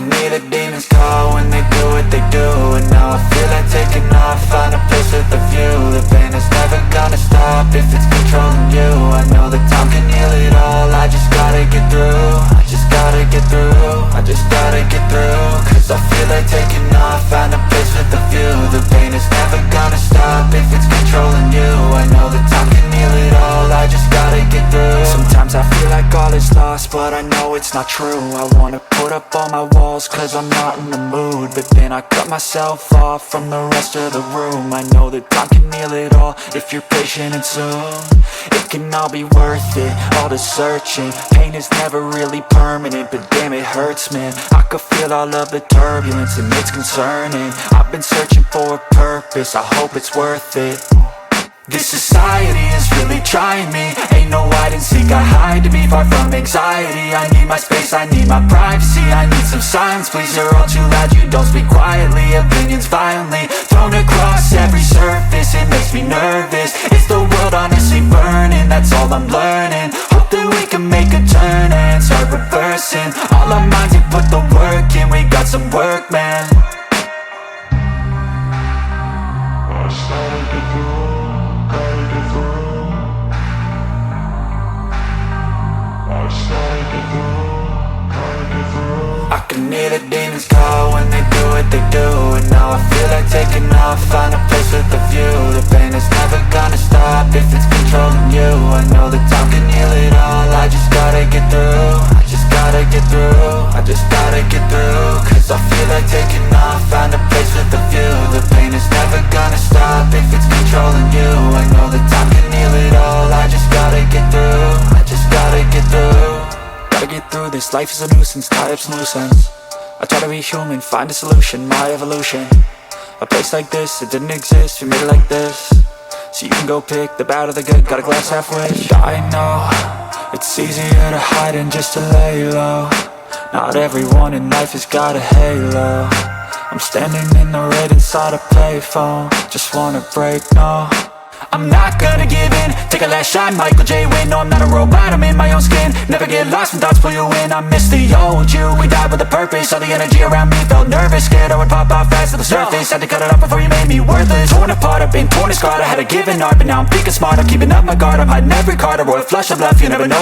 can hear the demons call when they do what they do. And now I feel like taking off, find a place with a view. The pain is never gonna stop if it's controlling you. I know that time can heal it all, I just gotta get through. I just gotta get through, I just gotta get through. Cause I feel like taking off, find a place with a view. The pain is never gonna stop if it's controlling you. I know that time can heal it all, I just gotta get through. Sometimes I feel like all is lost, but I know it's not true. I wanna put up all my walls cause I'm not in the mood, but then I cut myself off from the rest of the room. I know that time can heal it all if you're patient and soon. It can all be worth it, all the searching. Pain is never really permanent, but damn it hurts, man. I could feel all of the turbulence and it's concerning. I've been searching for a purpose, I hope it's worth it. This society is really trying me. Ain't no hide and seek, I hide to be far from anxiety. I need my space, I need my privacy. I need some silence, please, you're all too loud. You don't speak quietly, opinions violently thrown across every surface. It makes me nervous, it's the world honestly burning. That's all I'm learning, hope that we can make a turn and start reversing. All our minds and put the work in, we got some work, man. I can hear the demons call when they do what they do. And now I feel like taking off, find a place with a view. The pain is never gonna stop if it's controlling you. I know that time can heal it all, I just gotta get through. I just gotta get through, I just gotta get through. Cause I feel like taking off, find a place with a view. The pain is never gonna stop if it's controlling you. I know that time can heal it all, I just gotta get through. I just gotta get through. Gotta get through this, life is a nuisance, tie up some loose ends. I try to be human, find a solution, my evolution. A place like this, it didn't exist, we made it like this. So you can go pick the bad or the good, got a glass halfway. I know, it's easier to hide than just to lay low. Not everyone in life has got a halo. I'm standing in the red inside a payphone, just wanna break, no. I'm not gonna give in, take a last shot, Michael J. Win. No, I'm not a robot, I'm in my own skin. Never get lost when thoughts pull you in. I miss the old you, we died with a purpose. All the energy around me felt nervous, scared I would pop off fast to the surface. Had to cut it off before you made me worthless. Torn apart, I've been torn and scarred, I had a given art. But now I'm thinking smart, I'm keeping up my guard. I'm hiding every card, I roll a flush of left, you never know